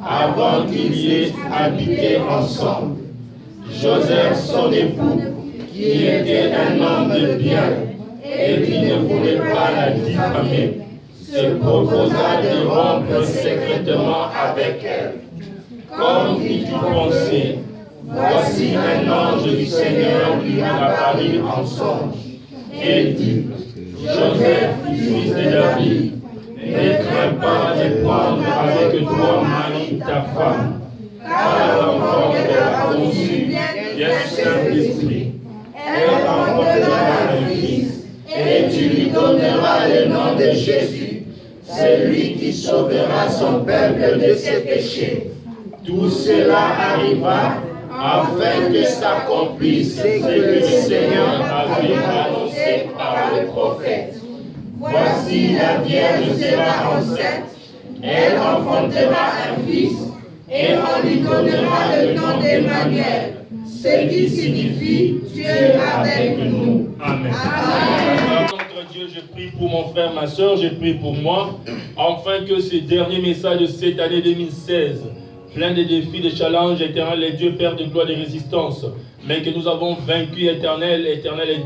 avant qu'ils aient habité ensemble. Joseph, son époux, qui était un homme de bien et qui ne voulait pas la diffamer, se proposa de rompre secrètement avec elle. Comme il y pensait, voici un ange du Seigneur lui apparut en songe et dit: Joseph, fils de David, ne crains pas de prendre avec toi Marie ta femme, car l'enfant qu'elle a conçu vient du Saint-Esprit. Elle enfantera un fils, et tu lui donneras le nom de Jésus. C'est lui qui sauvera son peuple de ses péchés. Tout cela arriva afin que s'accomplisse ce que le Seigneur avait annoncé par le prophète. Voici la Vierge sera enceinte, elle enfantera un fils, et on lui donnera le nom d'Emmanuel, ce qui signifie Dieu avec nous. Amen. Amen. Notre Dieu, je prie pour mon frère, ma soeur, je prie pour moi, afin que ce dernier message de cette année 2016, plein de défis, de challenges, éternel et Dieu Père de gloire, de résistance, mais que nous avons vaincu, éternel et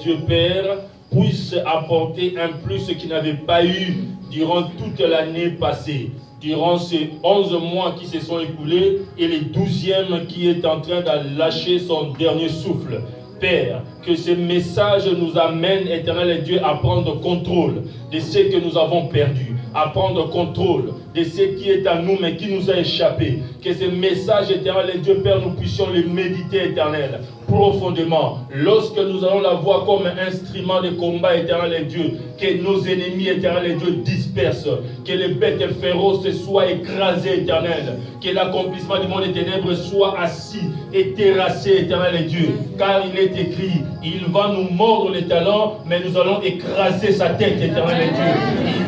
Dieu Père, puisse apporter un plus qu'il n'avait pas eu durant toute l'année passée, durant ces 11 mois qui se sont écoulés et le 12e qui est en train de lâcher son dernier souffle. Père, que ce message nous amène, éternel et Dieu, à prendre contrôle de ce que nous avons perdu, à prendre contrôle de ce qui est à nous mais qui nous a échappé. Que ce message, éternel et Dieu Père, nous puissions le méditer, éternel, profondément. Lorsque nous allons la voir comme un instrument de combat, éternel et Dieu, que nos ennemis, éternel et Dieu, dispersent, que les bêtes féroces soient écrasées, éternel, que l'accomplissement du monde des ténèbres soit assis et terrassé, éternel et Dieu, car il est écrit, il va nous mordre les talons, mais nous allons écraser sa tête, éternel et Dieu.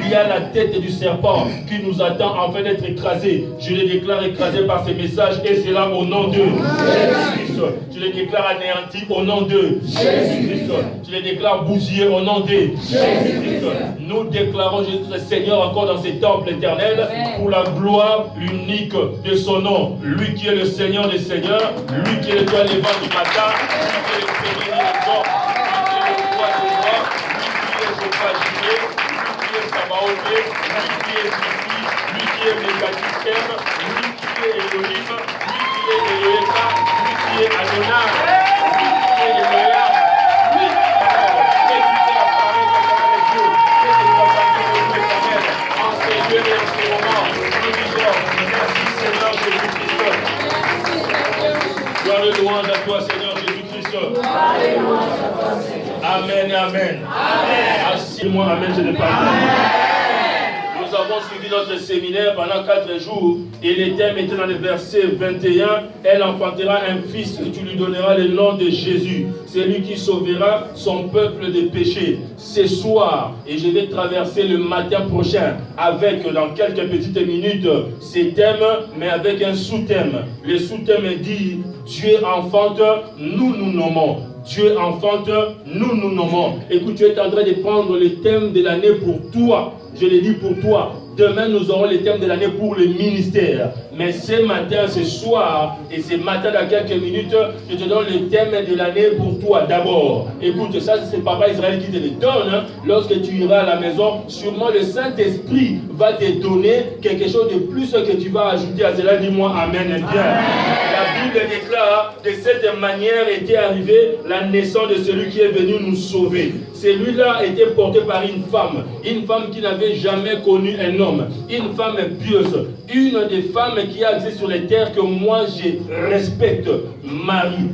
Il y a la tête du serpent qui nous attend afin d'être écrasé. Je le déclare écrasé par ces messages et c'est là au nom de Jésus-Christ. Je le déclare anéanti au nom de Jésus-Christ. Je le déclare bousillé au nom de Jésus-Christ. Nous déclarons Jésus le Seigneur encore dans ces temples éternels pour la gloire unique de son nom. Lui qui est le Seigneur des Seigneurs, lui qui est le toit levant du matin, lui qui est le premier des hommes, lui qui est le roi des rois, lui qui est Jéhovah Jireh, lui qui est Sabaoth, lui qui est Zifi, lui qui est Mégatistem, lui qui est Elohim, lui qui est Eloheka, lui qui est Adonai, lui qui est Elohim, lui qui est la parole de Dieu, et de la parole de l'éternel, en ces lieux et en ces moments, nous disons, merci Seigneur Jésus-Christ. Gloire et louange à toi Seigneur Jésus-Christ. Gloire et louange à toi Seigneur. Amen, amen. Amen. Assis-moi, amen, je ne parle pas. Nous avons suivi notre séminaire pendant 4 jours et le thème était dans le verset 21. Elle enfantera un fils et tu lui donneras le nom de Jésus. C'est lui qui sauvera son peuple des péchés. Ce soir, et je vais traverser le matin prochain avec, dans quelques petites minutes, ces thèmes, mais avec un sous-thème. Le sous-thème dit Dieu enfante, nous nous nommons. Dieu enfante, nous nous nommons. Écoute, tu es en train de prendre le thème de l'année pour toi. Je l'ai dit pour toi. Demain, nous aurons le thème de l'année pour le ministère. Mais ce matin, ce soir, et ce matin, dans quelques minutes, je te donne le thème de l'année pour toi d'abord. Écoute, ça, c'est Papa Israël qui te le donne. Lorsque tu iras à la maison, sûrement le Saint-Esprit va te donner quelque chose de plus que tu vas ajouter à cela. Dis-moi Amen et bien. La Bible déclare, de cette manière était arrivée la naissance de celui qui est venu nous sauver. Celui-là était porté par une femme qui n'avait jamais connu un homme, une femme pieuse, une des femmes qui a existé sur les terres que moi je respecte, Marie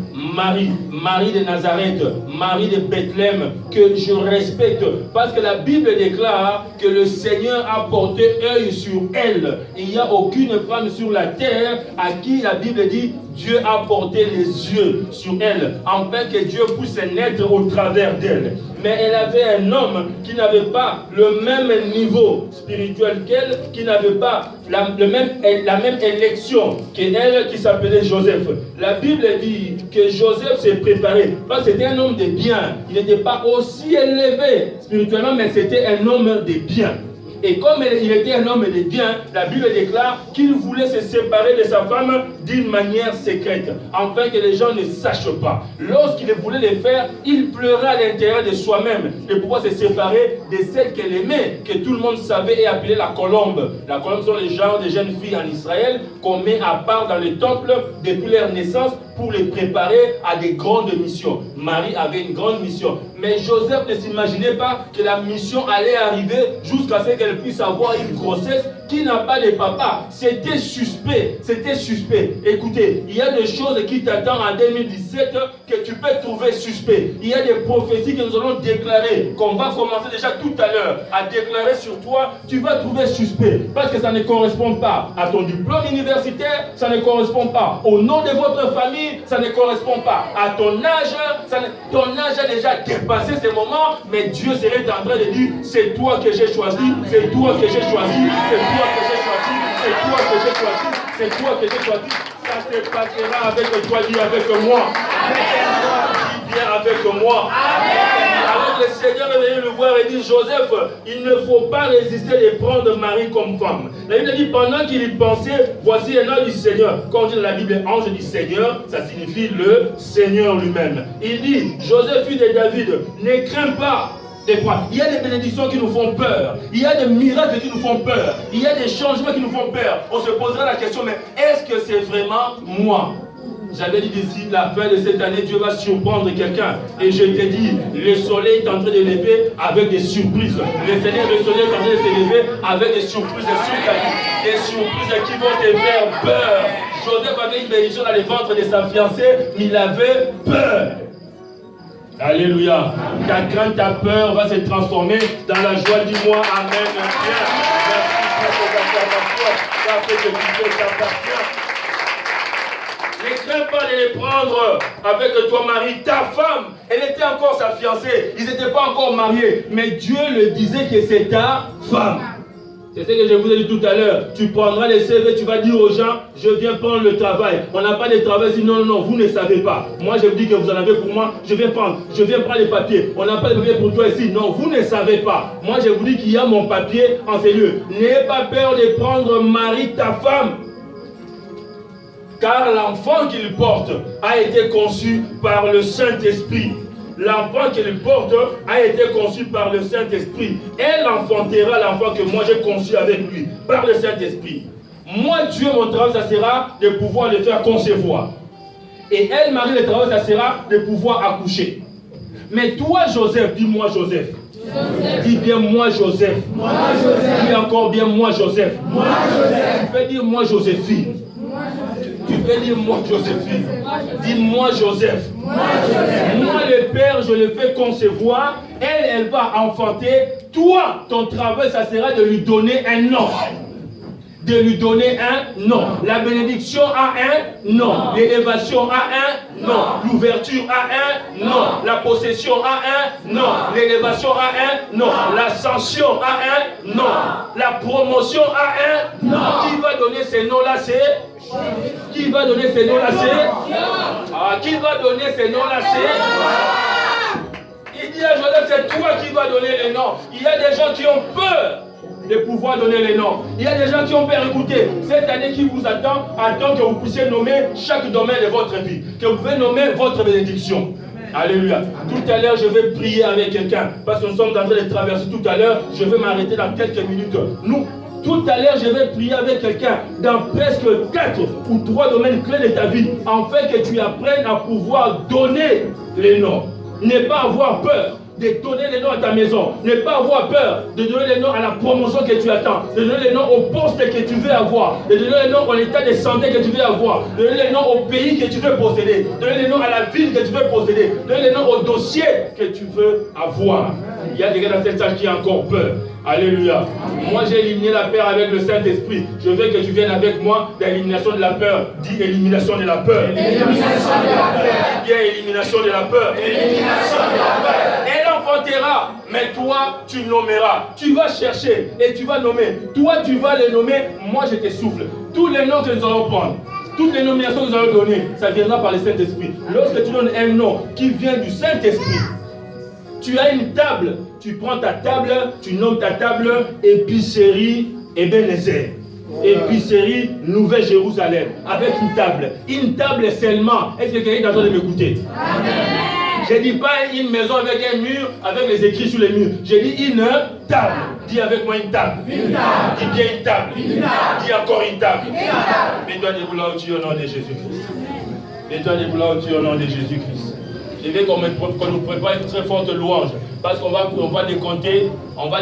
de Nazareth, Marie de Bethléem, que je respecte, parce que la Bible déclare que le Seigneur a porté œil sur elle. Il n'y a aucune femme sur la terre à qui la Bible dit Dieu a porté les yeux sur elle, afin que Dieu puisse naître au travers d'elle. Mais elle avait un homme qui n'avait pas le même niveau spirituel qu'elle, qui n'avait pas la même élection qu'elle, qui s'appelait Joseph. La Bible dit que Joseph s'est préparé, parce que c'était un homme de bien. Il n'était pas aussi élevé spirituellement, mais c'était un homme de bien. Et comme il était un homme de bien, la Bible déclare qu'il voulait se séparer de sa femme d'une manière secrète, afin que les gens ne sachent pas. Lorsqu'il voulait le faire, il pleurait à l'intérieur de soi-même de pouvoir se séparer de celle qu'elle aimait, que tout le monde savait et appelait la colombe. La colombe sont les genres de jeunes filles en Israël qu'on met à part dans le temple depuis leur naissance pour les préparer à des grandes missions. Marie avait une grande mission. Mais Joseph ne s'imaginait pas que la mission allait arriver jusqu'à ce qu'elle puisse avoir une grossesse qui n'a pas de papa. C'était suspect. C'était suspect. Écoutez, il y a des choses qui t'attendent en 2017 que tu peux trouver suspect. Il y a des prophéties que nous allons déclarer, qu'on va commencer déjà tout à l'heure à déclarer sur toi. Tu vas trouver suspect parce que ça ne correspond pas à ton diplôme universitaire, ça ne correspond pas au nom de votre famille, ça ne correspond pas à ton âge. Ton âge a déjà dépassé ces moments, mais Dieu serait en train de dire, c'est toi que j'ai choisi, c'est toi que j'ai choisi, c'est toi que j'ai choisi, c'est toi que j'ai choisi, c'est toi que j'ai choisi. Ça se passera avec toi, dis avec moi. Dis bien avec moi. Alors le Seigneur est venu le voir et dit, Joseph, il ne faut pas résister de prendre Marie comme femme. La Bible dit, pendant qu'il y pensait, voici un ange du Seigneur. Quand on dit dans la Bible ange du Seigneur, ça signifie le Seigneur lui-même. Il dit, Joseph, fils de David, ne crains pas. Il y a des bénédictions qui nous font peur. Il y a des miracles qui nous font peur. Il y a des changements qui nous font peur. On se posera la question, mais est-ce que c'est vraiment moi? J'avais dit d'ici la fin de cette année, Dieu va surprendre quelqu'un. Et je t'ai dit, le soleil est en train de lever avec des surprises. Le Seigneur, le soleil est en train de se lever avec des surprises sur ta vie. Des surprises qui vont te faire peur. Joseph avait une bénédiction dans le ventre de sa fiancée, mais il avait peur. Alléluia. Ta crainte, ta peur va se transformer dans la joie. Dis-moi Amen. Merci pour cette intervention. Ça fait que tu t'appartiens. Ne crains pas de les prendre avec toi, Marie, ta femme. Elle était encore sa fiancée. Ils n'étaient pas encore mariés. Mais Dieu le disait que c'est ta femme. C'est ce que je vous ai dit tout à l'heure. Tu prendras les CV, tu vas dire aux gens, je viens prendre le travail. On n'a pas de travail, sinon non, vous ne savez pas. Moi, je vous dis que vous en avez pour moi, je viens prendre les papiers. On n'a pas de papiers pour toi ici, non, vous ne savez pas. Moi, je vous dis qu'il y a mon papier en ces lieux. N'aie pas peur de prendre Marie, ta femme. Car l'enfant qu'il porte a été conçu par le Saint-Esprit. L'enfant qu'il porte a été conçu par le Saint-Esprit. Elle enfantera l'enfant que moi j'ai conçu avec lui, par le Saint-Esprit. Moi, Dieu, mon travail, ça sera de pouvoir le faire concevoir. Et elle, Marie, le travail, ça sera de pouvoir accoucher. Mais toi, Joseph, dis-moi Joseph. Dis bien moi Joseph. Moi Joseph. Dis encore bien moi Joseph. Moi Joseph. Tu peux dire moi Joséphine. Tu peux dire moi Joséphine. Dis-moi Joseph. Moi le Père, je le fais concevoir. Elle va enfanter. Toi, ton travail, ça sera de lui donner un nom. De lui donner un nom. La bénédiction a un nom. L'élévation a un nom. L'ouverture a un nom. La possession a un nom. L'élévation a un nom. L'ascension a un nom. La promotion a un nom. Qui va donner ces noms-là, c'est... Qui va donner ces noms-là, c'est... Qui va donner ces noms-là, c'est... Il dit à Joseph, c'est toi qui vas donner les noms. Il y a des gens qui ont peur de pouvoir donner les noms. Il y a des gens qui ont peur. Écoutez, cette année qui vous attend que vous puissiez nommer chaque domaine de votre vie, que vous pouvez nommer votre bénédiction. Alléluia. Tout à l'heure, je vais prier avec quelqu'un, parce que nous sommes en train de traverser tout à l'heure. Je vais m'arrêter dans quelques minutes. Tout à l'heure, je vais prier avec quelqu'un dans presque 4 ou 3 domaines clés de ta vie, afin que tu apprennes à pouvoir donner les noms. Ne pas avoir peur de donner les noms à ta maison. Ne pas avoir peur de donner les noms à la promotion que tu attends. De donner les noms au poste que tu veux avoir. De donner les noms à l'état de santé que tu veux avoir. De donner les noms au pays que tu veux posséder. De donner les noms à la ville que tu veux posséder. De donner les noms au dossier que tu veux avoir. Il y a des gars dans cette salle qui ont encore peur. Alléluia. Moi, j'ai éliminé la peur avec le Saint-Esprit. Je veux que tu viennes avec moi d'élimination de la peur. Dis élimination de la peur. Élimination de la peur. Dis élimination de la peur. Élimination de la peur. Elle enfantera, mais toi, tu nommeras. Tu vas chercher et tu vas nommer. Toi, tu vas les nommer. Moi, je te souffle. Tous les noms que nous allons prendre, toutes les nominations que nous allons donner, ça viendra par le Saint-Esprit. Lorsque tu donnes un nom qui vient du Saint-Esprit, tu as une table tu prends ta table, tu nommes ta table épicerie Ebenezer. Épicerie Nouvelle-Jérusalem. Avec une table. Une table seulement. Est-ce que quelqu'un est en train de m'écouter? Je ne dis pas une maison avec un mur, avec les écrits sur les murs. Je dis une table. Dis avec moi une table. Une table. Dis bien une table. Une table. Dis encore une table. Mets-toi debout là où tu es au nom de Jésus-Christ. Mets-toi debout là où tu es au nom de Jésus-Christ. Je veux qu'on nous prépare une très forte louange. Parce qu'on va décompter. On va